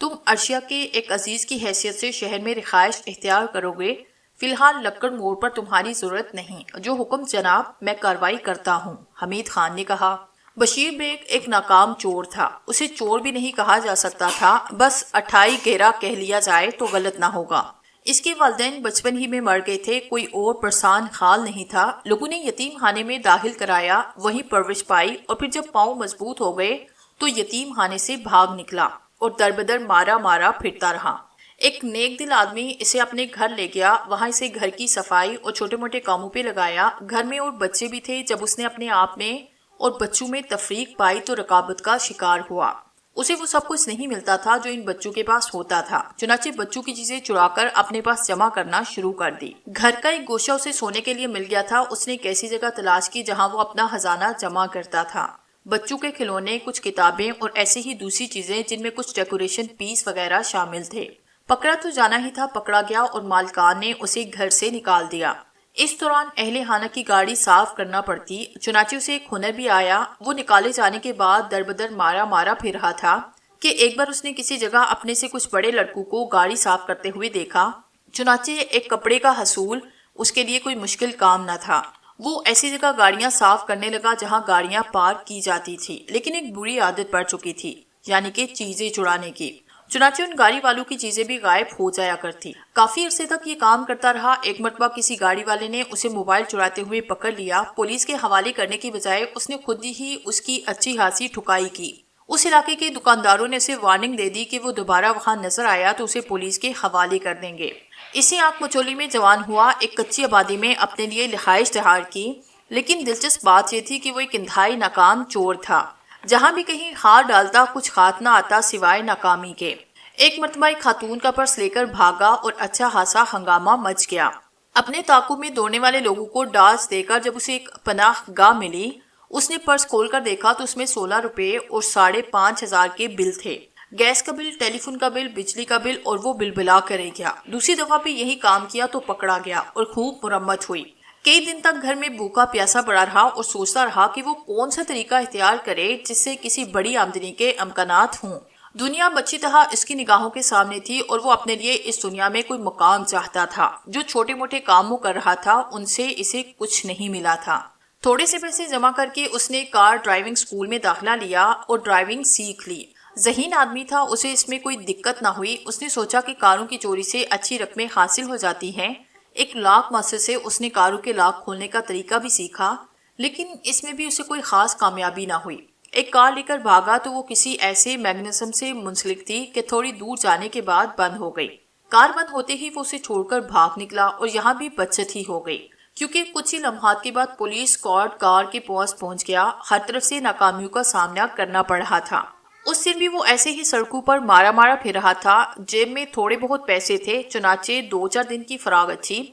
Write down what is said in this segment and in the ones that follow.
تم ارشیا کے ایک عزیز کی حیثیت سے شہر میں رہائش اختیار کرو گے. فی الحال لکڑ موڑ پر تمہاری ضرورت نہیں. جو حکم جناب، میں کارروائی کرتا ہوں، حمید خان نے کہا. بشیر بیگ ایک ناکام چور تھا. اسے چور بھی نہیں کہا جا سکتا تھا، بس اٹھائی گیرا کہہ لیا جائے تو غلط نہ ہوگا. اس کے والدین بچپن ہی میں مر گئے تھے، کوئی اور پرسان خال نہیں تھا. لوگوں نے یتیم خانے میں داخل کرایا، وہیں پرورش پائی، اور پھر جب پاؤں مضبوط ہو گئے تو یتیم خانے سے بھاگ نکلا اور در بدر مارا مارا پھرتا رہا. ایک نیک دل آدمی اسے اپنے گھر لے گیا، وہاں اسے گھر کی صفائی اور چھوٹے موٹے کاموں پہ لگایا. گھر میں اور بچے بھی تھے. جب اس نے اپنے آپ میں اور بچوں میں تفریق پائی تو رقابت کا شکار ہوا. اسے وہ سب کچھ نہیں ملتا تھا جو ان بچوں کے پاس ہوتا تھا. چنانچہ بچوں کی چیزیں چرا کر اپنے پاس جمع کرنا شروع کر دی. گھر کا ایک گوشہ اسے سونے کے لیے مل گیا تھا. اس نے ایک ایسی جگہ تلاش کی جہاں وہ اپنا خزانہ جمع کرتا تھا. بچوں کے کھلونے، کچھ کتابیں اور ایسی ہی دوسری چیزیں جن میں کچھ ڈیکوریشن پیس وغیرہ شامل تھے. پکڑا تو جانا ہی تھا. پکڑا گیا اور مالکان نے اسے گھر سے نکال دیا. اس دوران اہل خانہ کی گاڑی صاف کرنا پڑتی. چنانچہ اسے ایک ہنر بھی آیا. وہ نکالے جانے کے بعد در بدر مارا مارا پھر رہا تھا کہ ایک بار اس نے کسی جگہ اپنے سے کچھ بڑے لڑکوں کو گاڑی صاف کرتے ہوئے دیکھا. چنانچہ ایک کپڑے کا حصول اس کے لیے کوئی مشکل کام نہ تھا. وہ ایسی جگہ گاڑیاں صاف کرنے لگا جہاں گاڑیاں پارک کی جاتی تھی، لیکن ایک بری عادت پڑ چکی تھی، یعنی کہ چیزیں چرانے کی. چنانچہ ان گاڑی والوں کی چیزیں بھی غائب ہو جایا کرتی. کافی عرصے تک یہ کام کرتا رہا. ایک مرتبہ کسی گاڑی والے نے اسے موبائل چراتے ہوئے پکڑ لیا. پولیس کے حوالے کرنے کی بجائے اس نے خود ہی اس کی اچھی خاصی ٹھکائی کی. اس علاقے کے دکانداروں نے اسے وارننگ دے دی کہ وہ دوبارہ وہاں نظر آیا تو اسے پولیس کے حوالے کر دیں گے. اسی آنکھ مچولی میں جوان ہوا. ایک کچی آبادی میں اپنے لیے رہائش تیار کی. لیکن دلچسپ بات یہ تھی کہ وہ ایک انتہائی ناکام چور تھا. جہاں بھی کہیں ہار ڈالتا کچھ ہاتھ نہ آتا سوائے ناکامی کے. ایک مرتبہ ایک خاتون کا پرس لے کر بھاگا اور اچھا خاصا ہنگامہ مچ گیا. اپنے تعاقب میں دوڑنے والے لوگوں کو ڈانس دے کر جب اسے ایک پناہ گاہ ملی، اس نے پرس کھول کر دیکھا تو اس میں 16 روپے اور 5,500 کے بل تھے. گیس کا بل، ٹیلی فون کا بل، بجلی کا بل، اور وہ بل بلا کر رہ گیا. دوسری دفعہ بھی یہی کام کیا تو پکڑا گیا اور خوب مرمت ہوئی. کئی دن تک گھر میں بھوکا پیاسا پڑا رہا اور سوچتا رہا کہ وہ کون سا طریقہ اختیار کرے جس سے کسی بڑی آمدنی کے امکانات ہوں. دنیا بچی طرح اس کی نگاہوں کے سامنے تھی اور وہ اپنے لیے اس دنیا میں کوئی مقام چاہتا تھا. جو چھوٹے موٹے کاموں کر رہا تھا ان سے اسے کچھ نہیں ملا تھا. تھوڑے سے پیسے جمع کر کے اس نے کار ڈرائیونگ سکول میں داخلہ لیا اور ڈرائیونگ سیکھ لی. ذہین آدمی تھا، اسے اس میں کوئی دقت نہ ہوئی. اس نے سوچا کہ کاروں کی چوری سے اچھی رقمیں حاصل ہو جاتی ہیں. ایک لاک ماسٹر سے اس نے کاروں کے لاک کھولنے کا طریقہ بھی سیکھا، لیکن اس میں بھی اسے کوئی خاص کامیابی نہ ہوئی. ایک کار لے کر بھاگا تو وہ کسی ایسے میگنزم سے منسلک تھی کہ تھوڑی دور جانے کے بعد بند ہو گئی. کار بند ہوتے ہی وہ اسے چھوڑ کر بھاگ نکلا اور یہاں بھی بچت ہی ہو گئی، کیونکہ کچھ ہی لمحات کے بعد پولیس اسکواڈ کار کے پاس پہنچ گیا. ہر طرف سے ناکامیوں کا سامنا کرنا پڑ رہا تھا. اس دن بھی وہ ایسے ہی سڑکوں پر مارا مارا پھر رہا تھا. جیب میں تھوڑے بہت پیسے تھے، چنانچہ 2-4 دن کی فراغت تھی.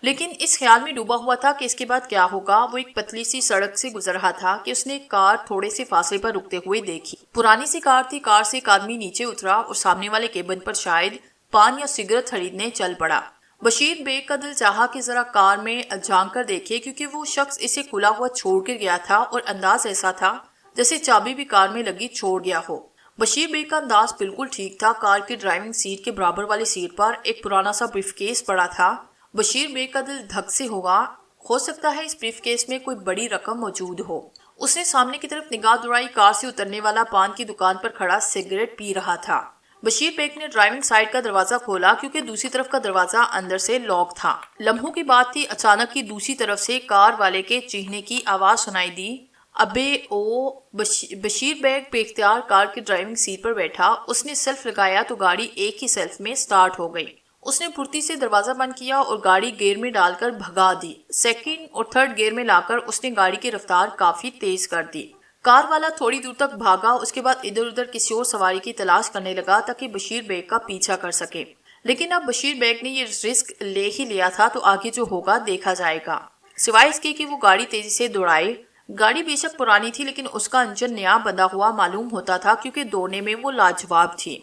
لیکن اس خیال میں ڈوبا ہوا تھا کہ اس کے بعد کیا ہوگا. وہ ایک پتلی سی سڑک سے گزر رہا تھا کہ اس نے ایک کار تھوڑے سے فاصلے پر رکتے ہوئے دیکھی. پرانی سی کار تھی. کار سے ایک آدمی نیچے اترا اور سامنے والے کیبن پر شاید پان یا سگریٹ خریدنے چل پڑا. بشیر بیگ کا دل چاہا کہ ذرا کار میں جھانک کر دیکھے، کیونکہ وہ شخص اسے کھلا ہوا چھوڑ کر گیا تھا اور انداز ایسا تھا جیسے چابی بھی کار میں لگی چھوڑ گیا ہو. بشیر بیگ کا انداز بالکل ٹھیک تھا. کار کی ڈرائیونگ سیٹ کے برابر والی سیٹ پر ایک پرانا سا بریف کیس پڑا تھا. بشیر بیگ کا دل دھک سے ہوگا. ہو سکتا ہے اس بریف کیس میں کوئی بڑی رقم موجود ہو. اس نے سامنے کی طرف نگاہ دوڑائی. کار سے اترنے والا پان کی دکان پر کھڑا سگریٹ پی رہا تھا. بشیر بیگ نے ڈرائیونگ سائیڈ کا دروازہ کھولا کیونکہ دوسری طرف کا دروازہ اندر سے لاک تھا. لمحوں کی بات تھی، اچانک ہی دوسری طرف سے کار والے کے چیخنے کی آواز سنائی دی. ابے او! بشیر بیگ بے اختیار کار کی ڈرائیونگ سیٹ پر بیٹھا. اس نے سیلف لگایا تو گاڑی ایک ہی سیلف میں سٹارٹ ہو گئی. اس نے پھرتی سے دروازہ بند کیا اور گاڑی گیئر میں ڈال کر بھگا دی. سیکنڈ اور تھرڈ گیئر میں لا کر اس نے گاڑی کی رفتار کافی تیز کر دی. کار والا تھوڑی دور تک بھاگا. اس کے بعد ادھر ادھر کسی اور سواری کی تلاش کرنے لگا تاکہ بشیر بیگ کا پیچھا کر سکے. لیکن اب بشیر بیگ نے یہ رسک لے ہی لیا تھا تو آگے جو ہوگا دیکھا جائے گا. سوائے اس کے کہ وہ گاڑی تیزی سے دوڑائے. گاڑی بے شک پرانی تھی لیکن اس کا انجن نیا بندھا ہوا معلوم ہوتا تھا کیونکہ دوڑنے میں وہ لاجواب تھی.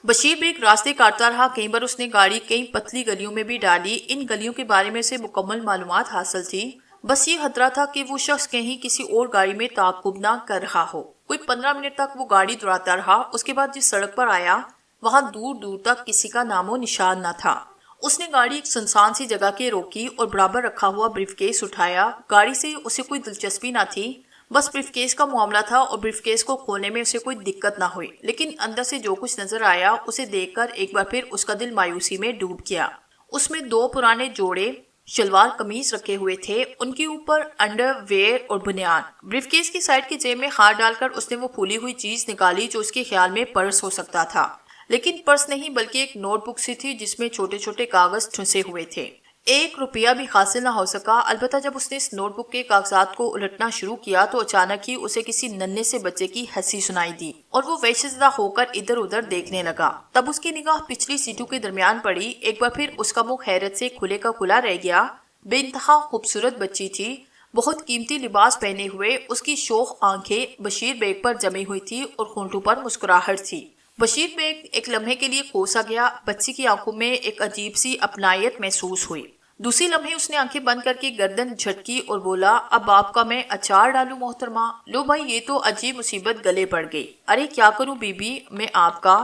بشیر بیگ راستے کاٹتا رہا. کئی بار اس نے گاڑی کئی پتلی گلیوں میں بھی ڈالی. ان گلیوں کے بارے میں سے مکمل معلومات حاصل تھی. بس یہ خطرہ تھا کہ وہ شخص کہیں کسی اور گاڑی میں تعاقب نہ کر رہا ہو. کوئی 15 منٹ تک وہ گاڑی دوڑاتا رہا. اس کے بعد جس سڑک پر آیا وہاں دور دور تک کسی کا نام و نشان نہ تھا۔ اس نے گاڑی ایک سنسان سی جگہ کے روکی اور برابر رکھا ہوا بریف کیس اٹھایا۔ گاڑی سے اسے کوئی دلچسپی نہ تھی، بس بریف کیس کا معاملہ تھا اور بریف کیس کو کھولنے میں اسے کوئی دقت نہ ہوئی، لیکن اندر سے جو کچھ نظر آیا اسے دیکھ کر ایک بار پھر اس کا دل مایوسی میں ڈوب گیا۔ اس میں 2 پرانے جوڑے شلوار قمیص رکھے ہوئے تھے، ان کے اوپر انڈر ویئر اور بنیان۔ بریف کیس کی سائڈ کی جیب میں ہاتھ ڈال کر اس نے وہ پھولی ہوئی چیز نکالی جو اس کے خیال میں پرس ہو سکتا تھا، لیکن پرس نہیں بلکہ ایک نوٹ بک سی تھی جس میں چھوٹے چھوٹے کاغذ ٹھسے ہوئے تھے۔ 1 روپیہ بھی حاصل نہ ہو سکا، البتہ جب اس نے اس نوٹ بک کے کاغذات کو الٹنا شروع کیا تو اچانک ہی اسے کسی ننھے سے بچے کی ہنسی سنائی دی اور وہ وحشت زدہ ہو کر ادھر ادھر دیکھنے لگا۔ تب اس کی نگاہ پچھلی سیٹوں کے درمیان پڑی، ایک بار پھر اس کا منہ حیرت سے کھلے کا کھلا رہ گیا۔ بے انتہا خوبصورت بچی تھی، بہت قیمتی لباس پہنے ہوئے، اس کی شوخ آنکھیں بشیر بیگ پر جمی ہوئی تھی اور ہونٹوں پر مسکراہٹ تھی۔ بشیر بیگ ایک لمحے کے لیے کوسا گیا، بچی کی آنکھوں میں ایک عجیب سی اپنائیت محسوس ہوئی۔ دوسری لمحے اس نے آنکھیں بند کر کے گردن جھٹکی اور بولا، اب آپ کا میں اچار ڈالوں محترمہ؟ لو بھائی، یہ تو عجیب مصیبت گلے پڑ گئی۔ ارے کیا کروں بی بی میں آپ کا؟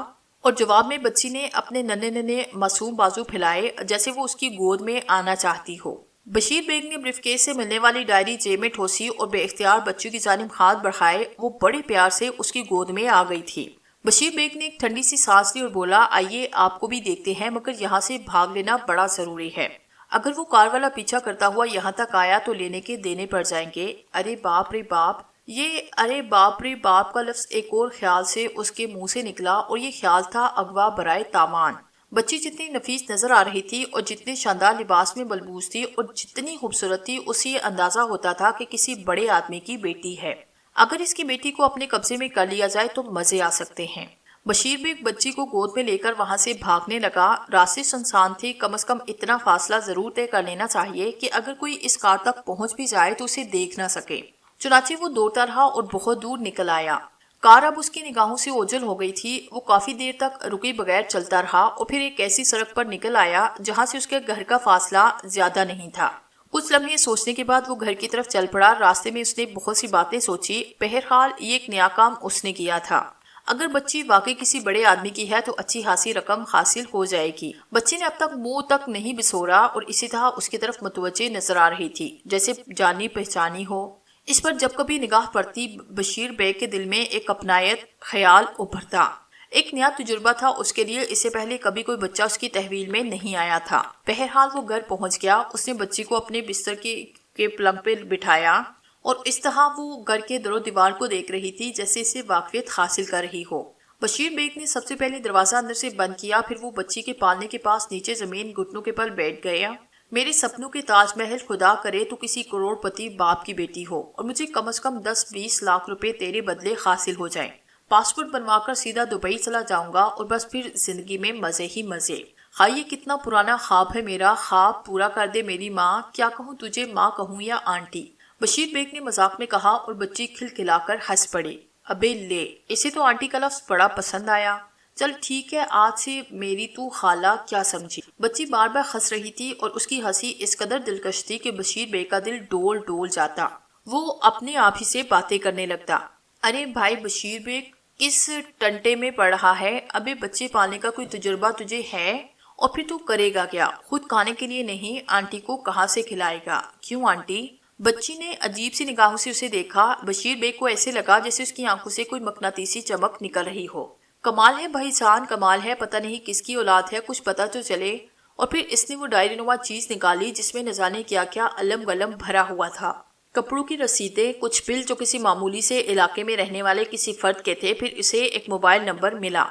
اور جواب میں بچی نے اپنے ننھے ننھے معصوم بازو پھیلائے جیسے وہ اس کی گود میں آنا چاہتی ہو۔ بشیر بیگ نے بریف کیس سے ملنے والی ڈائری جیب میں ٹھوسی اور بے اختیار بچی کی جانب ہاتھ بڑھائے۔ وہ بڑے پیار سے اس کی گود میں آ گئی تھی۔ بشیر بیگ نے ایک ٹھنڈی سی سانس لی اور بولا، آئیے آپ کو بھی دیکھتے ہیں، مگر یہاں سے بھاگ لینا بڑا ضروری ہے۔ اگر وہ کار والا پیچھا کرتا ہوا یہاں تک آیا تو لینے کے دینے پڑ جائیں گے۔ ارے باپ رے باپ، یہ ارے باپ رے باپ کا لفظ ایک اور خیال سے اس کے منہ سے نکلا اور یہ خیال تھا اغوا برائے تاوان۔ بچی جتنی نفیس نظر آ رہی تھی اور جتنے شاندار لباس میں ملبوس تھی اور جتنی خوبصورت تھی، اسے یہ اندازہ ہوتا تھا کہ کسی بڑے آدمی کی بیٹی ہے۔ اگر اس کی بیٹی کو اپنے قبضے میں کر لیا جائے تو مزے آ سکتے ہیں۔ بشیر بیگ بچی کو گود میں لے کر وہاں سے بھاگنے لگا۔ راستے سنسان تھے، کم از کم اتنا فاصلہ ضرور طے کر لینا چاہیے کہ اگر کوئی اس کار تک پہنچ بھی جائے تو اسے دیکھ نہ سکے۔ چنانچہ وہ دوڑتا رہا اور بہت دور نکل آیا۔ کار اب اس کی نگاہوں سے اوجھل ہو گئی تھی۔ وہ کافی دیر تک رکے بغیر چلتا رہا اور پھر ایک ایسی سڑک پر نکل آیا جہاں سے اس کے گھر کا فاصلہ زیادہ نہیں تھا۔ کچھ لمحے سوچنے کے بعد وہ گھر کی طرف چل پڑا۔ راستے میں اس نے بہت سی باتیں سوچی، بہرحال یہ ایک نیا کام اس نے کیا تھا۔ اگر بچی واقعی کسی بڑے آدمی کی ہے تو اچھی خاصی رقم حاصل ہو جائے گی۔ بچی نے اب تک منہ تک نہیں بسورا اور اسی طرح اس کی طرف متوجہ نظر آ رہی تھی جیسے جانی پہچانی ہو۔ اس پر جب کبھی نگاہ پڑتی بشیر بیگ کے دل میں ایک اپنائیت خیال ابھرتا۔ ایک نیا تجربہ تھا اس کے لیے، اس سے پہلے کبھی کوئی بچہ اس کی تحویل میں نہیں آیا تھا۔ بہرحال وہ گھر پہنچ گیا۔ اس نے بچی کو اپنے بستر کے پلنگ پہ بٹھایا اور اس طرح وہ گھر کے در و دیوار کو دیکھ رہی تھی جیسے اسے واقفیت حاصل کر رہی ہو۔ بشیر بیگ نے سب سے پہلے دروازہ اندر سے بند کیا، پھر وہ بچی کے پالنے کے پاس نیچے زمین گھٹنوں کے بل بیٹھ گیا۔ میرے سپنوں کے تاج محل خدا کرے تو کسی کروڑ پتی باپ کی بیٹی ہو اور مجھے کم از کم 10-20 لاکھ روپے تیرے بدلے حاصل ہو جائیں۔ پاسپورٹ بنوا کر سیدھا دبئی چلا جاؤں گا اور بس پھر زندگی میں مزے ہی مزے۔ ہاں یہ کتنا پرانا خواب ہے میرا، خواب پورا کر دے میری ماں۔ کیا کہوں تجھے، ماں کہوں یا آنٹی؟ بشیر بیگ نے مذاق میں کہا اور بچی کھلکھلا کر ہنس پڑی۔ ابے لے، اسے تو آنٹی کا لفظ بڑا پسند آیا۔ چل ٹھیک ہے، آج سے میری تو خالہ، کیا سمجھی؟ بچی بار بار ہنس رہی تھی اور اس کی ہنسی اس قدر دلکش تھی کہ بشیر بیگ کا دل ڈول ڈول جاتا۔ وہ اپنے آپ ہی سے باتیں کرنے لگتا۔ ارے بھائی بشیر بیگ، کس ٹنٹے میں پڑ رہا ہے؟ ابے بچے پالنے کا کوئی تجربہ تجھے ہے؟ اور پھر تو کرے گا کیا؟ خود کھانے کے لیے نہیں، آنٹی کو کہاں سے کھلائے گا؟ کیوں آنٹی؟ بچی نے عجیب سی نگاہوں سے اسے دیکھا۔ بشیر بیگ کو ایسے لگا جیسے اس کی آنکھوں سے کوئی مقناطیسی چمک نکل رہی ہو۔ کمال ہے بھائی جان، کمال ہے، پتہ نہیں کس کی اولاد ہے، کچھ پتہ تو چلے۔ اور پھر اس نے وہ ڈائری نما چیز نکالی جس میں نہ جانے کیا کیا علم گلم بھرا ہوا تھا۔ کپڑوں کی رسیدیں، کچھ بل جو کسی معمولی سے علاقے میں رہنے والے کسی فرد کے تھے، پھر اسے ایک موبائل نمبر ملا۔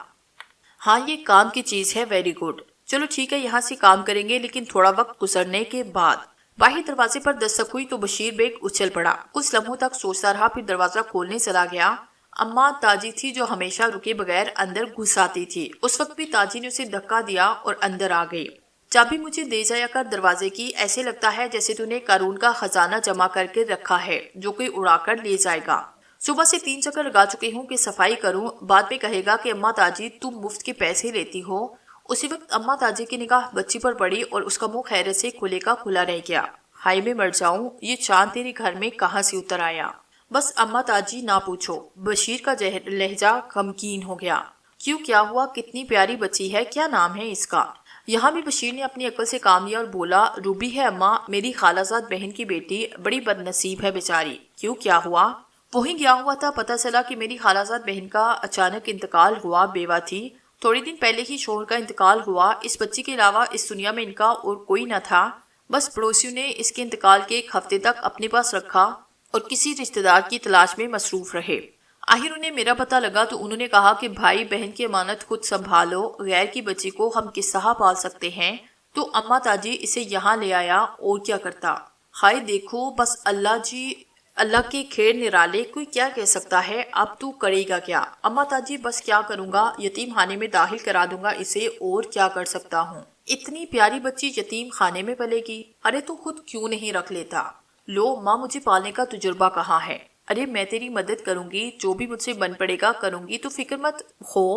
ہاں یہ کام کی چیز ہے، ویری گڈ۔ چلو ٹھیک ہے، یہاں سے کام کریں گے، لیکن تھوڑا وقت گزرنے کے بعد۔ باہر دروازے پر دستک ہوئی تو بشیر بیگ اچھل پڑا۔ کچھ لمحوں تک سوچتا رہا، پھر دروازہ کھولنے چلا گیا۔ اماں تاجی تھی جو ہمیشہ رکے بغیر اندر گھس آتی تھی۔ اس وقت بھی تاجی نے اسے دھکا دیا اور اندر آ گئی۔ چابی مجھے دے جایا کر دروازے کی، ایسے لگتا ہے جیسے تو نے قارون کا خزانہ جمع کر کے رکھا ہے جو کوئی اڑا کر لے جائے گا۔ صبح سے 3 چکر لگا چکے ہوں کہ صفائی کروں، بعد میں کہے گا کہ اماں تاجی تم مفت کے پیسے لیتی ہو۔ اسی وقت اماں تاجی کی نگاہ بچی پر پڑی اور اس کا منہ حیرت سے کھلے کا کھلا رہ گیا۔ ہائی میں مر جاؤں، یہ چاند تیرے گھر میں کہاں سے اتر آیا؟ بس اماں تاجی نہ پوچھو۔ بشیر کا لہجہ غمگین ہو گیا۔ کیوں کیا ہوا؟ کتنی پیاری بچی ہے، کیا نام ہے اس کا؟ یہاں بھی بشیر نے اپنی عقل سے کام لیا اور بولا روبی ہے اماں، میری خالہ زاد بہن کی بیٹی، بڑی بد نصیب ہے بیچاری۔ کیوں کیا ہوا؟ وہیں گیا ہوا تھا، پتہ چلا کہ میری خالہ زاد بہن کا اچانک انتقال ہوا، بیوہ تھی، تھوڑی دن پہلے ہی شوہر کا انتقال ہوا، اس بچی کے علاوہ اس دنیا میں ان کا اور کوئی نہ تھا، بس پڑوسیوں نے اس کے انتقال کے ایک ہفتے تک اپنے پاس رکھا اور کسی رشتہ دار کی تلاش میں مصروف رہے۔ آخر انہیں میرا پتہ لگا تو انہوں نے کہا کہ بھائی بہن کی امانت خود سنبھالو، غیر کی بچی کو ہم کس طرح پال سکتے ہیں؟ تو اماں تاجی اسے یہاں لے آیا، اور کیا کرتا؟ ہائے دیکھو، بس اللہ کے خیر نرالے، کوئی کیا کہہ سکتا ہے؟ اب تو کرے گا کیا؟ اماں تاجی بس کیا کروں گا، یتیم خانے میں داخل کرا دوں گا اسے، اور کیا کر سکتا ہوں؟ اتنی پیاری بچی یتیم خانے میں پلے گی؟ ارے تو خود کیوں نہیں رکھ لیتا؟ لو ماں، مجھے پالنے کا تجربہ کہاں ہے؟ ارے میں تیری مدد کروں گی، جو بھی مجھ سے بن پڑے گا کروں گی، تو فکر مت ہو،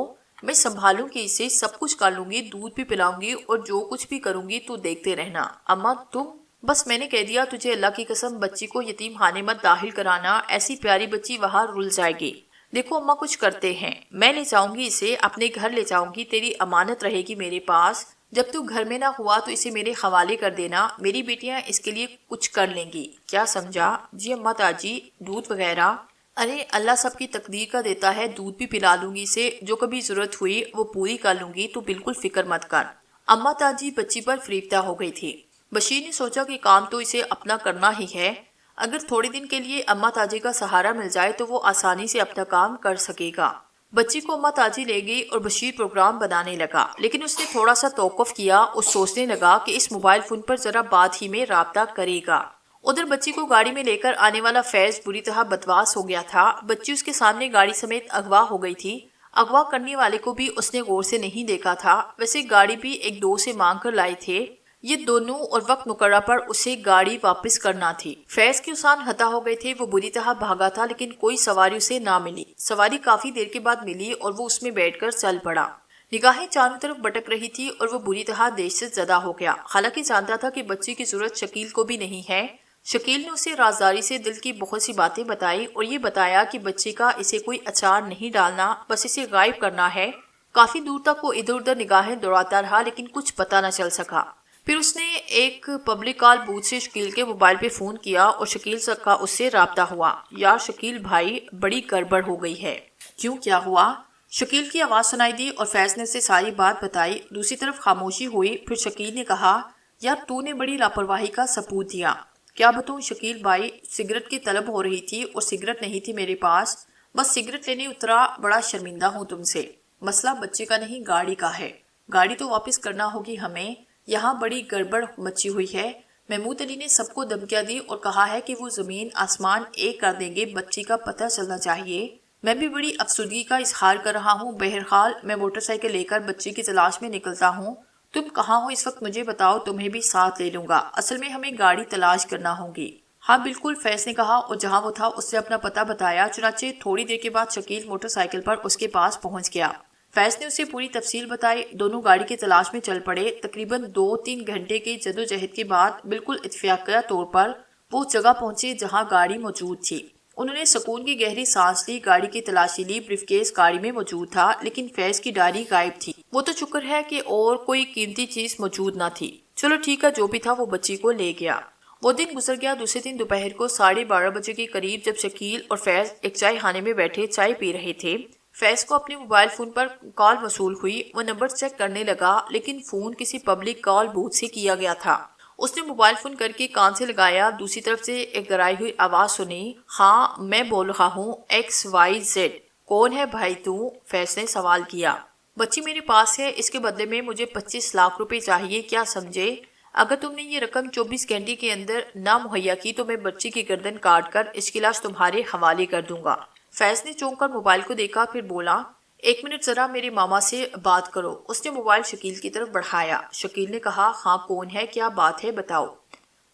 میں سنبھالوں گی اسے، سب کچھ کر لوں گی، دودھ بھی پلاؤں گی، اور جو کچھ بھی کروں گی تو دیکھتے رہنا۔ اماں تم، بس میں نے کہہ دیا تجھے، اللہ کی قسم بچی کو یتیم خانے مت داخل کرانا، ایسی پیاری بچی وہاں رل جائے گی۔ دیکھو اماں کچھ کرتے ہیں، میں لے جاؤں گی اسے، اپنے گھر لے جاؤں گی، تیری امانت رہے گی میرے پاس، جب تو گھر میں نہ ہوا تو اسے میرے حوالے کر دینا، میری بیٹیاں اس کے لیے کچھ کر لیں گی، کیا سمجھا؟ جی اماں تاجی، دودھ وغیرہ؟ ارے اللہ سب کی تقدیر کا دیتا ہے، دودھ بھی پلا لوں گی اسے، جو کبھی ضرورت ہوئی وہ پوری کر لوں گی، تو بالکل فکر مت کر۔ اماں تاجی بچی پر فریفتہ ہو گئی تھی۔ بشیر نے سوچا کہ کام تو اسے اپنا کرنا ہی ہے، اگر تھوڑے دن کے لیے اماں تاجی کا سہارا مل جائے تو وہ آسانی سے اپنا کام کر سکے گا۔ بچی کو اماں تاجی لے گئی اور بشیر پروگرام بنانے لگا، لیکن اس نے تھوڑا سا توقف کیا اور سوچنے لگا کہ اس موبائل فون پر ذرا بعد ہی میں رابطہ کرے گا۔ ادھر بچی کو گاڑی میں لے کر آنے والا فیض بری طرح بدواس ہو گیا تھا، بچی اس کے سامنے گاڑی سمیت اغوا ہو گئی تھی، اغوا کرنے والے کو بھی اس نے غور سے نہیں دیکھا تھا، ویسے گاڑی بھی ایک دو سے مانگ کر لائے تھے، یہ دونوں اور وقت مقررہ پر اسے گاڑی واپس کرنا تھی۔ فیض کے اسان ہتا ہو گئے تھے، وہ بری طرح بھاگا تھا، لیکن کوئی سواری اسے نہ ملی، سواری کافی دیر کے بعد ملی اور وہ اس میں بیٹھ کر چل پڑا۔ نگاہیں چاروں طرف بٹک رہی تھی اور وہ بری طرح دہشت زدہ ہو گیا، حالانکہ جانتا تھا کہ بچی کی ضرورت شکیل کو بھی نہیں ہے۔ شکیل نے اسے رازداری سے دل کی بہت سی باتیں بتائی اور یہ بتایا کہ بچی کا اسے کوئی اچار نہیں ڈالنا، بس اسے غائب کرنا ہے۔ کافی دور تک وہ ادھر ادھر نگاہیں دوڑاتا رہا، لیکن کچھ پتہ نہ چل سکا۔ پھر اس نے ایک پبلک کال بوتھ سے شکیل کے موبائل پہ فون کیا اور شکیل کا اس سے رابطہ ہوا۔ یار شکیل بھائی، بڑی گڑبڑ ہو گئی ہے۔ کیوں کیا ہوا؟ شکیل کی آواز سنائی دی اور فیض نے اسے ساری بات بتائی۔ دوسری طرف خاموشی ہوئی، پھر شکیل نے کہا یار تو نے بڑی لاپرواہی کا ثبوت دیا۔ کیا بتاؤں شکیل بھائی، سگریٹ کی طلب ہو رہی تھی اور سگریٹ نہیں تھی میرے پاس، بس سگریٹ لینے اترا، بڑا شرمندہ ہوں تم سے۔ مسئلہ بچے کا نہیں گاڑی کا ہے، گاڑی تو واپس کرنا ہوگی ہمیں، یہاں بڑی گڑبڑ مچی ہوئی ہے۔ محمود علی نے سب کو دھمکیاں دی اور کہا ہے کہ وہ زمین آسمان ایک کر دیں گے، بچی کا پتہ چلنا چاہیے۔ میں بھی بڑی افسردگی کا اظہار کر رہا ہوں، بہرحال میں موٹر سائیکل لے کر بچی کی تلاش میں نکلتا ہوں، تم کہاں ہو اس وقت مجھے بتاؤ، تمہیں بھی ساتھ لے لوں گا، اصل میں ہمیں گاڑی تلاش کرنا ہوگی۔ ہاں بالکل، فیض نے کہا اور جہاں وہ تھا اس سے اپنا پتہ بتایا۔ چنانچہ تھوڑی دیر کے بعد شکیل موٹر سائیکل پر اس کے پاس پہنچ گیا۔ فیض نے اسے پوری تفصیل بتائی، دونوں گاڑی کی تلاش میں چل پڑے۔ تقریباً 2-3 گھنٹے کی جدوجہد کے بعد بالکل اتفاقیہ طور پر وہ جگہ پہنچے جہاں گاڑی موجود تھی۔ انہوں نے سکون کی گہری سانس لی، گاڑی کی تلاشی لی، بریف کیس گاڑی میں موجود تھا، لیکن فیض کی ڈائری غائب تھی۔ وہ تو شکر ہے کہ اور کوئی قیمتی چیز موجود نہ تھی۔ چلو ٹھیک ہے، جو بھی تھا وہ بچی کو لے گیا۔ وہ دن گزر گیا۔ دوسرے دن دوپہر کو 12:30 بجے کے قریب جب شکیل اور فیض ایک چائے خانے میں بیٹھے چائے پی رہے تھے، فیض کو اپنے موبائل فون پر کال موصول ہوئی۔ وہ نمبر چیک کرنے لگا، لیکن فون کسی پبلک کال بوتھ سے کیا گیا تھا۔ اس نے موبائل فون کر کے کان سے لگایا، دوسری طرف سے ایک گرائی ہوئی آواز سنی۔ ہاں میں بول رہا ہوں، XYZ۔ کون ہے بھائی تو؟ فیض نے سوال کیا۔ بچی میرے پاس ہے، اس کے بدلے میں مجھے 25 لاکھ روپے چاہیے، کیا سمجھے؟ اگر تم نے یہ رقم 24 گھنٹے کے اندر نہ مہیا کی تو میں بچی کی گردن کاٹ کر اس کی لاش تمہارے حوالے کر دوں گا۔ فیض نے چونک کر موبائل کو دیکھا، پھر بولا 1 منٹ ذرا میرے ماما سے بات کرو۔ اس نے موبائل شکیل کی طرف بڑھایا۔ شکیل نے کہا ہاں کون ہے، کیا بات ہے بتاؤ۔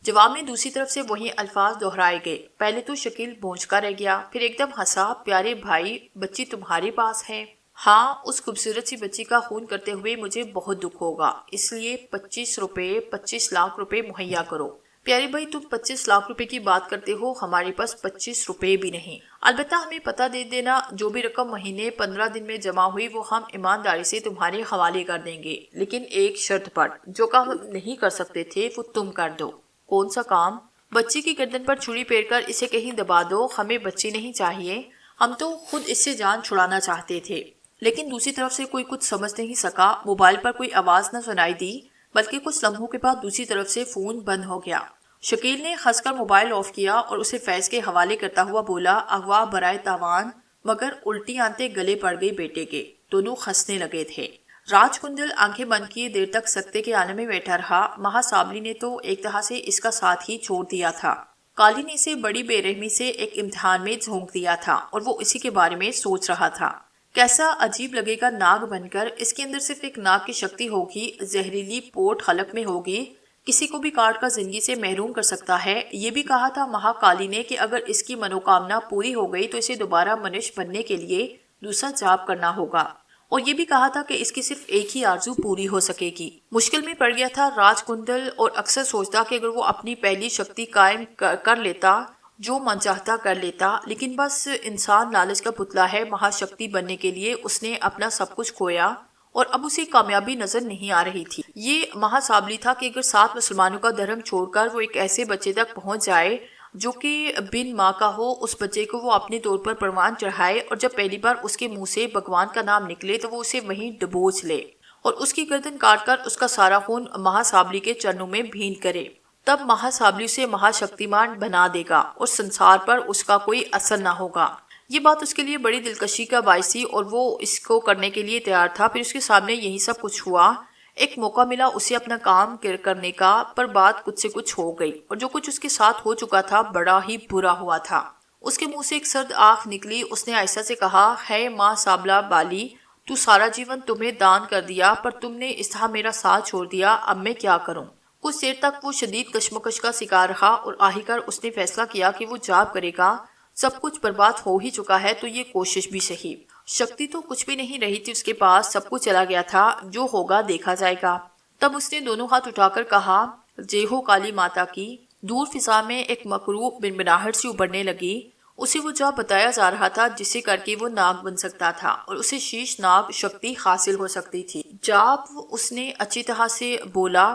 جواب میں دوسری طرف سے وہی الفاظ دہرائے گئے۔ پہلے تو شکیل بھونچ کر رہ گیا، پھر ایک دم ہنسا۔ پیارے بھائی، بچی تمہارے پاس ہے؟ ہاں، اس خوبصورت سی بچی کا خون کرتے ہوئے مجھے بہت دکھ ہوگا، اس لیے 25 لاکھ روپے مہیا کرو۔ پیارے بھائی تم 25 لاکھ روپے کی بات کرتے ہو، ہمارے پاس 25 روپے بھی نہیں۔ البتہ ہمیں پتہ دے دینا، جو بھی رقم مہینے 15 دن میں جمع ہوئی وہ ہم ایمانداری سے تمہارے حوالے کر دیں گے، لیکن ایک شرط پر۔ جو کام ہم نہیں کر سکتے تھے وہ تم کر دو۔ کون سا کام؟ بچی کی گردن پر چھری پھیر کر اسے کہیں دبا دو۔ ہمیں بچی نہیں چاہیے، ہم تو خود اس سے جان چھڑانا چاہتے تھے۔ لیکن دوسری طرف سے کوئی کچھ سمجھ نہیں سکا۔ موبائل پر کوئی آواز نہ سنائی دی، بلکہ کچھ لمحوں کے بعد دوسری طرف سے فون بند ہو گیا۔ شکیل نے ہنس کر موبائل آف کیا اور اسے فیض کے حوالے کرتا ہوا بولا، اغوا برائے تاوان، مگر الٹی آنتے گلے پڑ گئی بیٹے کے۔ دونوں ہنسنے لگے تھے۔ راج کندل آنکھیں بند کیے دیر تک سکتے کے عالم میں بیٹھا رہا۔ مہا سابلی نے تو ایک طرح سے اس کا ساتھ ہی چھوڑ دیا تھا۔ کالی نے اسے بڑی بے رحمی سے ایک امتحان میں جھونک دیا تھا اور وہ اسی کے بارے میں سوچ رہا تھا۔ کیسا عجیب لگے گا ناگ بن کر، اس کے اندر صرف ایک ناگ کی شکتی ہوگی، زہریلی پوٹ حلق میں ہوگی، کسی کو بھی کاٹ کر زندگی سے محروم کر سکتا ہے۔ یہ بھی کہا تھا مہا کالی نے کہ اگر اس کی منوکامنا پوری ہو گئی تو اسے دوبارہ منش بننے کے لیے دوسرا جاپ کرنا ہوگا، اور یہ بھی کہا تھا کہ اس کی صرف ایک ہی آرزو پوری ہو سکے گی۔ مشکل میں پڑ گیا تھا راج کندل، اور اکثر سوچتا کہ اگر وہ اپنی پہلی شکتی قائم کر لیتا، جو من چاہتا کر لیتا، لیکن بس انسان لالچ کا پتلا ہے۔ مہا شکتی بننے کے لیے اس نے اپنا سب کچھ کھویا اور اب اسے کامیابی نظر نہیں آ رہی تھی۔ یہ مہا سابلی تھا کہ اگر 7 مسلمانوں کا دھرم چھوڑ کر وہ ایک ایسے بچے تک پہنچ جائے جو کہ بن ماں کا ہو، اس بچے کو وہ اپنے طور پر پروان چڑھائے، اور جب پہلی بار اس کے منہ سے بھگوان کا نام نکلے تو وہ اسے وہیں ڈبوچ لے اور اس کی گردن کاٹ کر اس کا سارا خون مہا سابلی کے چرنوں میں بھین کرے۔ تب مہا سابلی اسے مہا شکتیمان بنا دے گا اور سنسار پر اس کا کوئی اثر نہ ہوگا۔ یہ بات اس کے لیے بڑی دلکشی کا باعث تھی اور وہ اس کو کرنے کے لیے تیار تھا۔ پھر اس کے سامنے یہی سب کچھ ہوا۔ ایک موقع ملا اسے اپنا کام کرنے کا، پر بات کچھ سے کچھ ہو گئی، اور جو کچھ اس کے ساتھ ہو چکا تھا بڑا ہی برا ہوا تھا۔ اس کے منہ سے ایک سرد آنکھ نکلی۔ اس نے عائشہ سے کہا، ہے ماں سابلا بالی، تو سارا جیون تمہیں دان کر دیا، پر تم نے اس طرح میرا ساتھ چھوڑ دیا، اب میں کیا کروں؟ کچھ دیر تک وہ شدید کشمکش کا شکار رہا اور آخر اس نے فیصلہ کیا کہ وہ جاب کرے گا۔ سب کچھ برباد ہو ہی چکا ہے تو یہ کوشش بھی صحیح۔ شکتی تو کچھ بھی نہیں رہی تھی اس کے پاس، سب کچھ چلا گیا تھا، جو ہوگا دیکھا جائے گا۔ تب اس نے دونوں ہاتھ اٹھا کر کہا، جے ہو کالی ماتا کی۔ دور فضا میں ایک مکروہ بنبناہٹ سی ابھرنے لگی۔ اسے وہ جاب بتایا جا رہا تھا جسے کر کے وہ ناگ بن سکتا تھا اور اسے شیش ناگ شکتی حاصل ہو سکتی تھی۔ جاب اس نے اچھی طرح سے بولا،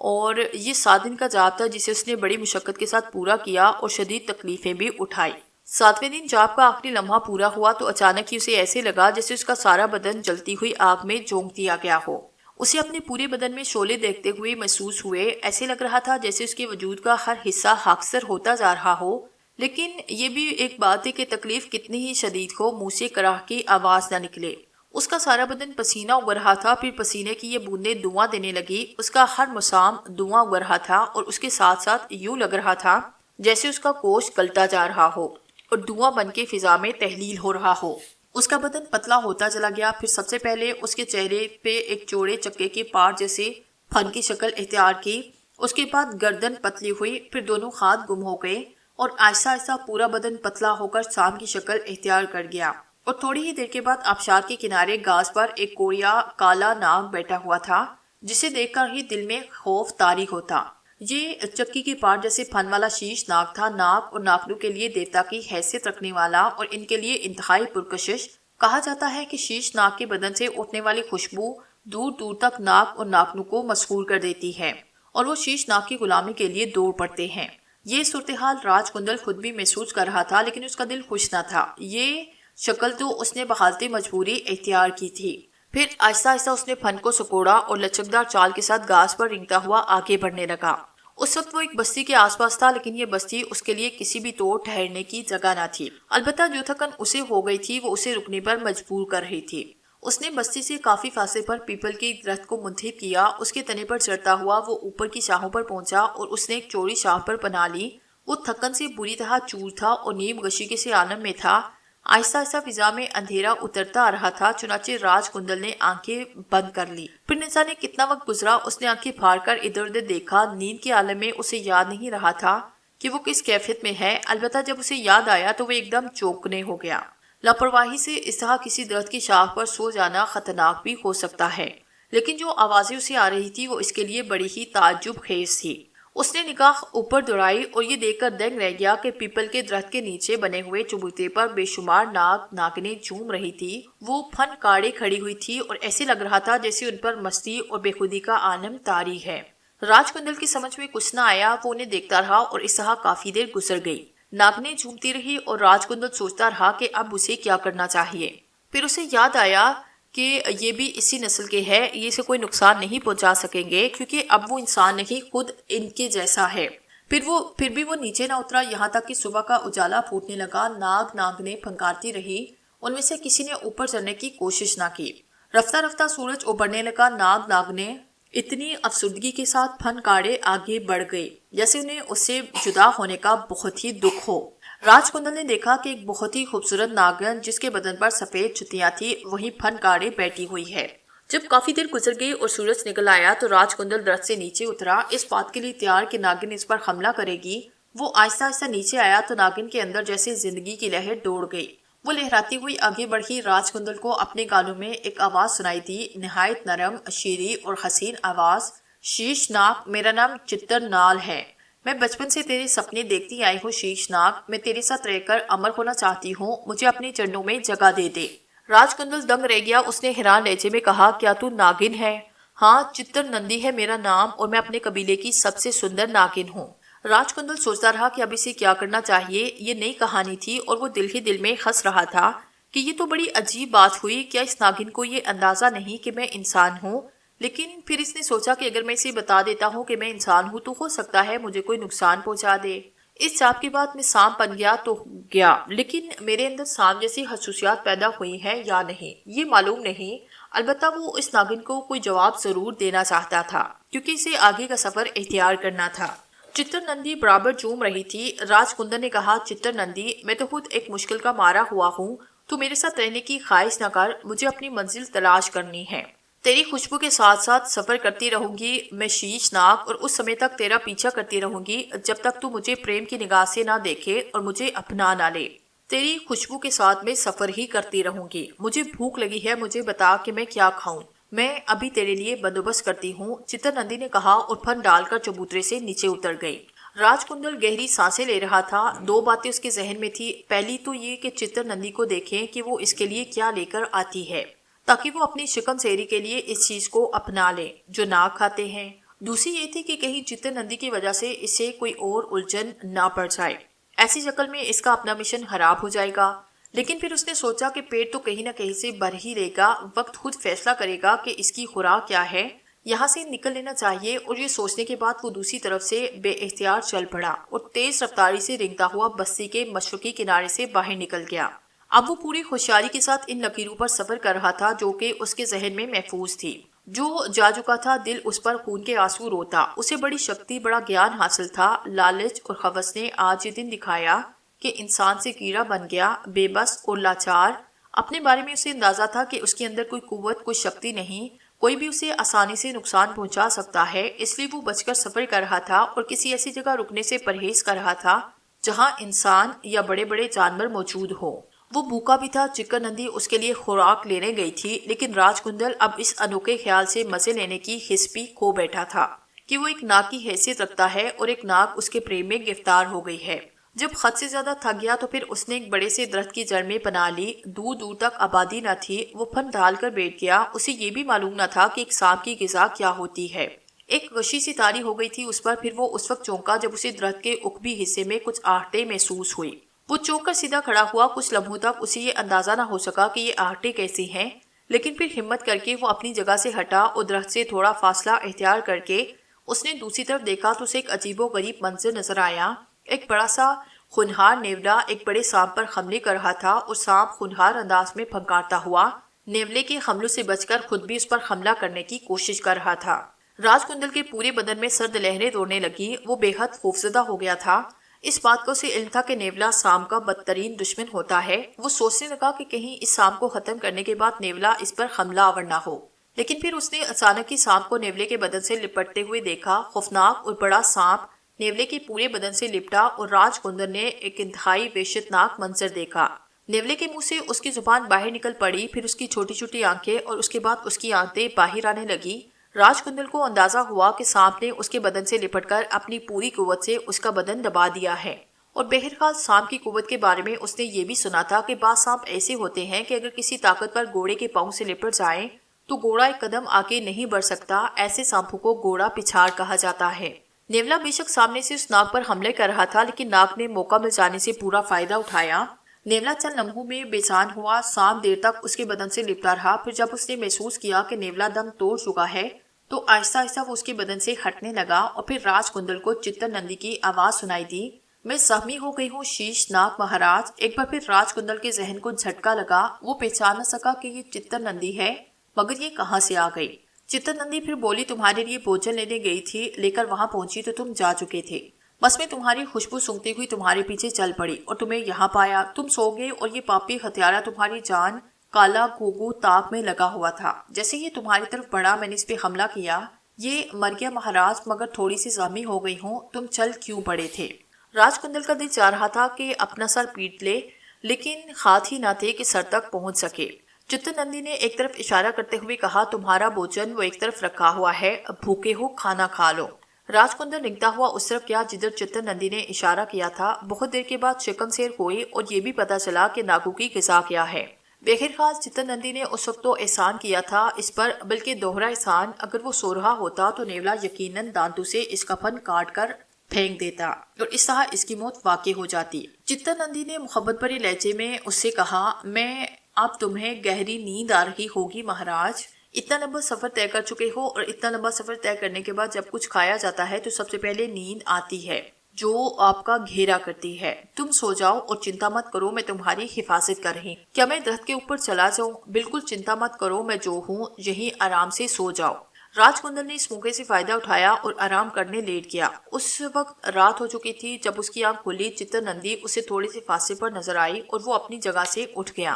اور یہ 7 دن کا جاب تھا جسے اس نے بڑی مشقت کے ساتھ پورا کیا اور شدید تکلیفیں بھی اٹھائی۔ 7ویں دن جاب کا آخری لمحہ پورا ہوا تو اچانک ہی اسے ایسے لگا جیسے اس کا سارا بدن جلتی ہوئی آگ میں جھونک دیا گیا ہو۔ اسے اپنے پورے بدن میں شعلے دیکھتے ہوئے محسوس ہوئے۔ ایسے لگ رہا تھا جیسے اس کے وجود کا ہر حصہ خاکسار ہوتا جا رہا ہو۔ لیکن یہ بھی ایک بات ہے کہ تکلیف کتنی ہی شدید ہو، منہ سے کراہ کی آواز نہ نکلے۔ اس کا سارا بدن پسینہ اگ رہا تھا، پھر پسینے کی یہ بوندیں دھواں دینے لگی۔ اس کا ہر مسام دھواں اگ رہا تھا اور اس کے ساتھ ساتھ یوں لگ رہا تھا جیسے اس کا گوشت گلتا جا رہا ہو اور دھواں بن کے فضا میں تحلیل ہو رہا ہو۔ اس کا بدن پتلا ہوتا چلا گیا۔ پھر سب سے پہلے اس کے چہرے پہ ایک چوڑے چکے کے پار جیسے پھن کی شکل اختیار کی، اس کے بعد گردن پتلی ہوئی، پھر دونوں ہاتھ گم ہو گئے اور آہستہ آہستہ پورا بدن پتلا ہو کر سام کی شکل اختیار کر گیا۔ اور تھوڑی ہی دیر کے بعد آبشار کے کنارے گھاس پر ایک کوڑیا کالا ناگ بیٹھا ہوا تھا، جسے دیکھ کر ہی دل میں خوف طاری ہوتا۔ یہ چکی کے پار جیسے پھن والا شیش ناگ تھا۔ ناگ اور ناگنوں کے لیے دیوتا کی حیثیت رکھنے والا اور ان کے لیے انتہائی پرکشش۔ کہا جاتا ہے کہ شیش ناگ کے بدن سے اٹھنے والی خوشبو دور دور تک ناگ اور ناگنوں کو مسحور کر دیتی ہے اور وہ شیش ناگ کی غلامی کے لیے دوڑ پڑتے ہیں۔ یہ صورتحال راج کندل خود بھی محسوس کر رہا تھا، لیکن اس کا دل خوش نہ تھا۔ یہ شکل تو اس نے بحالت مجبوری اختیار کی تھی۔ پھر آہستہ آہستہ اس نے پھن کو سکوڑا اور لچکدار چال کے ساتھ گھاس پر رینگتا ہوا آگے بڑھنے لگا۔ اس وقت وہ ایک بستی کے آس پاس تھا، لیکن یہ بستی اس کے لیے کسی بھی طور ٹھہرنے کی جگہ نہ تھی۔ البتہ جو تھکن اسے ہو گئی تھی وہ اسے رکنے پر مجبور کر رہی تھی۔ اس نے بستی سے کافی فاصلے پر پیپل کے درخت کو منتخب کیا۔ اس کے تنے پر چڑھتا ہوا وہ اوپر کی شاخوں پر پہنچا اور اس نے ایک چوڑی شاخ پر پناہ لی۔ وہ تھکن سے بری طرح چور تھا اور نیم گشی کے سے عالم میں تھا۔ آہستہ آہستہ فضا میں اندھیرا اترتا آ رہا تھا، چنانچہ راج کندل نے آنکھیں بند کر لی۔ پھر نہ جانے کتنا وقت گزرا، اس نے آنکھیں پھاڑ کر ادھر ادھر دیکھا۔ نیند کے عالم میں اسے یاد نہیں رہا تھا کہ وہ کس کیفیت میں ہے، البتہ جب اسے یاد آیا تو وہ ایک دم چونکنے ہو گیا۔ لاپرواہی سے اس طرح کسی درخت کی شاخ پر سو جانا خطرناک بھی ہو سکتا ہے، لیکن جو آوازیں اسے آ رہی تھی وہ اس کے لیے بڑی ہی تعجب خیز تھی۔ اس نے نگاہ اوپر دوڑائی اور یہ دیکھ کر دنگ رہ گیا کہ پیپل کے درخت کے نیچے بنے ہوئے چبوترے پر بے شمار ناگ ناگنیں جھوم رہی تھی۔ وہ پھن کاڑے کھڑی ہوئی تھی اور ایسے لگ رہا تھا جیسے ان پر مستی اور بے خودی کا عالم طاری ہے۔ راج کندل کی سمجھ میں کچھ نہ آیا، وہ انہیں دیکھتا رہا اور اس طرح کافی دیر گزر گئی۔ ناگنیں جھومتی رہی اور راج کندل سوچتا رہا کہ اب اسے کیا کرنا چاہیے۔ پھر اسے یاد آیا کہ یہ بھی اسی نسل کے ہے، یہ اسے کوئی نقصان نہیں پہنچا سکیں گے کیونکہ اب وہ انسان نہیں، خود ان کے جیسا ہے۔ پھر بھی وہ نیچے نہ اترا، یہاں تک کہ صبح کا اجالا پھوٹنے لگا۔ ناگ ناگنیں پھنکارتی رہی، ان میں سے کسی نے اوپر چڑھنے کی کوشش نہ کی۔ رفتہ رفتہ سورج ابھرنے لگا، ناگ ناگنیں اتنی افسردگی کے ساتھ پھن کاڑے آگے بڑھ گئی جیسے انہیں اس سے جدا ہونے کا بہت ہی دکھ ہو۔ راج کندل نے دیکھا کہ ایک بہت ہی خوبصورت ناگن جس کے بدن پر سفید چھتیاں تھی وہیں پھن کاڑے بیٹھی ہوئی ہے۔ جب کافی دیر گزر گئی اور سورج نکل آیا تو راج کندل درخت سے نیچے اترا، اس بات کے لیے تیار کہ ناگن اس پر حملہ کرے گی۔ وہ آہستہ آہستہ نیچے آیا تو ناگن کے اندر جیسے زندگی کی لہر دوڑ گئی۔ وہ لہراتی ہوئی آگے بڑھی۔ راج کندل کو اپنے گالوں میں ایک آواز سنائی دی، نہایت نرم، شیریں اور حسین آواز۔ شیش ناگ، میرا نام چتر نال ہے، میں بچپن سے تیرے سپنے دیکھتی آئی ہوں شیش ناگ، میں تیرے ساتھ رہ کر امر ہونا چاہتی ہوں، مجھے اپنے چرنوں میں جگہ دے دے۔ راج کندل دنگ رہ گیا، اس نے حیران لہجے میں کہا، کیا تو ناگن ہے؟ ہاں، چتر نندی ہے میرا نام اور میں اپنے قبیلے کی سب سے سندر ناگن ہوں۔ راج کندل سوچتا رہا کہ اب اسے کیا کرنا چاہیے، یہ نئی کہانی تھی اور وہ دل ہی دل میں ہنس رہا تھا کہ یہ تو بڑی عجیب بات ہوئی، کیا اس ناگن کو یہ اندازہ نہیں کہ میں انسان ہوں؟ لیکن پھر اس نے سوچا کہ اگر میں اسے بتا دیتا ہوں کہ میں انسان ہوں تو ہو سکتا ہے مجھے کوئی نقصان پہنچا دے۔ اس چاپ کے بعد میں سانپ بن گیا تو گیا، لیکن میرے اندر سانپ جیسی خصوصیات پیدا ہوئی ہیں یا نہیں یہ معلوم نہیں۔ البتہ وہ اس ناگن کو کوئی جواب ضرور دینا چاہتا تھا کیونکہ اسے آگے کا سفر اختیار کرنا تھا۔ چتر نندی برابر جھوم رہی تھی۔ راج کندل نے کہا، چتر نندی، میں تو خود ایک مشکل کا مارا ہوا ہوں، تو میرے ساتھ رہنے کی خواہش نہ کر، مجھے اپنی منزل تلاش کرنی ہے۔ تیری خوشبو کے ساتھ ساتھ سفر کرتی رہوں گی میں شیش ناگ، اور اس سمے تک تیرا پیچھا کرتی رہوں گی جب تک تو مجھے پریم کی نگاہ سے نہ دیکھے اور مجھے اپنا نہ لے۔ تیری خوشبو کے ساتھ میں سفر ہی کرتی رہوں گی۔ مجھے بھوک لگی ہے، مجھے بتا کہ میں کیا کھاؤں، میں ابھی تیرے لیے بندوبست کرتی ہوں، چتر نندی نے کہا اور پھن ڈال کر چبوترے سے نیچے اتر گئی۔ راج کندل گہری سانسیں لے رہا تھا۔ دو باتیں اس کے ذہن میں تھی، پہلی تو یہ کہ چتر نندی کو دیکھیں کہ وہ اس کے لیے کیا لے کر آتی ہے تاکہ وہ اپنی شکم سیری کے لیے اس چیز کو اپنا لے جو ناگ کھاتے ہیں۔ دوسری یہ تھی کہ کہیں چتر نندی کی وجہ سے اسے کوئی اور الجھن نہ پڑ جائے، ایسی شکل میں اس کا اپنا مشن خراب ہو جائے گا۔ لیکن پھر اس نے سوچا کہ پیٹ تو کہیں نہ کہیں سے بھر ہی لے گا، وقت خود فیصلہ کرے گا کہ اس کی خوراک کیا ہے، یہاں سے نکل لینا چاہیے۔ اور یہ سوچنے کے بعد وہ دوسری طرف سے بے اختیار چل پڑا اور تیز رفتاری سے رینگتا ہوا بستی کے مشرقی کنارے سے باہر نکل گیا۔ اب وہ پوری ہوشیاری کے ساتھ ان لکیروں پر سفر کر رہا تھا جو کہ اس کے ذہن میں محفوظ تھی۔ جو جا چکا تھا دل اس پر خون کے آنسو روتا، اسے بڑی شکتی، بڑا گیان حاصل تھا۔ لالچ اور ہوس نے آج یہ دن دکھایا کہ انسان سے کیڑا بن گیا، بے بس اور لاچار۔ اپنے بارے میں اسے اندازہ تھا کہ اس کے اندر کوئی قوت، کوئی شکتی نہیں، کوئی بھی اسے آسانی سے نقصان پہنچا سکتا ہے، اس لیے وہ بچ کر سفر کر رہا تھا اور کسی ایسی جگہ رکنے سے پرہیز کر رہا تھا جہاں انسان یا بڑے بڑے جانور موجود ہو۔ وہ بھوکا بھی تھا، چکر نندی اس کے لیے خوراک لینے گئی تھی، لیکن راج کندل اب اس انوکھے خیال سے مزے لینے کی حس بھی کھو بیٹھا تھا کہ وہ ایک ناگ کی حیثیت رکھتا ہے اور ایک ناگ اس کے پریم میں گرفتار ہو گئی ہے۔ جب حد سے زیادہ تھک گیا تو پھر اس نے ایک بڑے سے درخت کی جڑ میں پناہ لی۔ دور دور تک آبادی نہ تھی، وہ پھن ڈال کر بیٹھ گیا۔ اسے یہ بھی معلوم نہ تھا کہ ایک سانپ کی غذا کیا ہوتی ہے۔ ایک غشی سی تاری ہو گئی تھی اس پر، پھر وہ اس وقت چونکا جب اسے درخت کے عقبی حصے میں کچھ آہٹیں محسوس ہوئی۔ وہ چونک کر سیدھا کھڑا ہوا۔ کچھ لمحوں تک اسے یہ اندازہ نہ ہو سکا کہ یہ آہٹیں کیسی ہیں، لیکن پھر ہمت کر کے وہ اپنی جگہ سے ہٹا اور درخت سے تھوڑا فاصلہ اختیار کر کے اس نے دوسری طرف دیکھا تو اسے ایک عجیب و غریب منظر نظر آیا۔ ایک بڑا سا خونہار نیولا ایک بڑے سانپ پر حملے کر رہا تھا اور سانپ خونہار انداز میں پھنکارتا ہوا نیولے کے حملوں سے بچ کر خود بھی اس پر حملہ کرنے کی کوشش کر رہا تھا۔ راج کندل کے پورے بدن میں سرد لہریں دوڑنے لگی، وہ بے حد خوفزدہ ہو گیا تھا۔ اس بات کو اسے علم تھا کہ نیولا سانپ کا بدترین دشمن ہوتا ہے۔ وہ سوچنے لگا کہ کہیں اس سانپ کو ختم کرنے کے بعد نیولا اس پر حملہ آور نہ ہو، لیکن پھر اس نے اچانک ہی سانپ کو نیولے کے بدن سے لپٹتے ہوئے دیکھا۔ خوفناک اور بڑا سانپ نیولے کے پورے بدن سے لپٹا اور راج کندل نے ایک انتہائی وحشتناک منظر دیکھا۔ نیولے کے منہ سے اس کی زبان باہر نکل پڑی، پھر اس کی چھوٹی چھوٹی آنکھیں اور اس کے بعد اس کی آنتیں باہر آنے لگی۔ راج کندل کو اندازہ ہوا کہ سانپ نے اس کے بدن سے لپٹ کر اپنی پوری قوت سے اس کا بدن دبا دیا ہے، اور بہرحال سانپ کی قوت کے بارے میں اس نے یہ بھی سنا تھا کہ بعض سانپ ایسے ہوتے ہیں کہ اگر کسی طاقتور گھوڑے کے پاؤں سے لپٹ جائیں تو گھوڑا ایک قدم آگے نہیں بڑھ سکتا۔ ایسے سانپوں کو گھوڑا پچھاڑ کہا جاتا ہے۔ نیولا بے شک سامنے سے اس ناگ پر حملے کر رہا تھا، لیکن ناگ نے موقع مل جانے سے پورا فائدہ اٹھایا۔ نیولا چند لمحوں میں بے جان ہوا۔ سانپ دیر تک اس کے بدن سے لپٹا رہا، پھر جب اس نے محسوس کیا کہ نیولا دم توڑ چکا ہے تو آہستہ آہستہ وہ اس کے بدن سے ہٹنے لگا، اور پھر راج کندل کو چتر نندی کی آواز سنائی دی، میں زخمی ہو گئی ہوں شیش ناگ مہاراج۔ ایک بار پھر راج کندل کے ذہن کو جھٹکا لگا، وہ پہچان نہ سکا کہ یہ چتر نندی ہے، مگر یہ کہاں سے آ گئی؟ چتر نندی پھر بولی، تمہارے لیے بھوجن لینے گئی تھی، لے کر وہاں پہنچی تو تم جا چکے تھے، بس میں تمہاری خوشبو سونگتی ہوئی تمہارے پیچھے چل پڑی اور تمہیں یہاں پایا، تم سو گئے اور یہ پاپی ہتھیارا تمہاری جان کالا گھوگو تاک میں لگا ہوا تھا۔ جیسے یہ تمہاری طرف بڑھا میں نے اس پہ حملہ کیا، یہ مر گیا مہاراج، مگر تھوڑی سی زخمی ہو گئی ہوں، تم چل کیوں پڑے تھے؟ راج کندل کا دل چاہ رہا تھا کہ اپنا سر پیٹ لے، لیکن ہاتھ ہی نہ تھے کہ سر تک پہنچ سکے۔ چتر نندی نے ایک طرف اشارہ کرتے ہوئے کہا، تمہارا بھوجن وہ ایک طرف رکھا ہوا ہے، بھوکے ہو کھانا کھا لو۔ راج کندل رنگتا ہوا اس طرف گیا جدھر چتر نندی نے اشارہ کیا تھا۔ بہت دیر کے بعد شکم سیر ہوئی اور یہ بھی پتا چلا کہ ناگوں کی غذا کیا ہے۔ بہرحال چتر نندی نے اس وقت تو احسان کیا تھا اس پر، بلکہ دوہرا احسان۔ اگر وہ سو رہا ہوتا تو نیولا یقیناً دانتوں سے اس کا پن کاٹ کر پھینک دیتا اور اس طرح اس کی موت واقع ہو جاتی۔ چتر نندی نے محبت بھرے لہجے میں اس سے کہا، میں اب تمہیں گہری نیند آ رہی ہوگی مہاراج، اتنا لمبا سفر طے کر چکے ہو، اور اتنا لمبا سفر طے کرنے کے بعد جب کچھ کھایا جاتا ہے تو سب سے پہلے نیند آتی ہے جو آپ کا گھیرا کرتی ہے۔ تم سو جاؤ اور چنتا مت کرو، میں تمہاری حفاظت کر رہی۔ کیا میں درخت کے اوپر چلا جاؤں؟ بالکل چنتا مت کرو، میں جو ہوں یہیں آرام سے سو جاؤ۔ راج کندل نے اس موقع سے فائدہ اٹھایا اور آرام کرنے لیٹ گیا۔ اس وقت رات ہو چکی تھی۔ جب اس کی آنکھ کھلی، چتر نندی اسے تھوڑے سے فاصلے پر نظر آئی اور وہ اپنی جگہ سے اٹھ گیا۔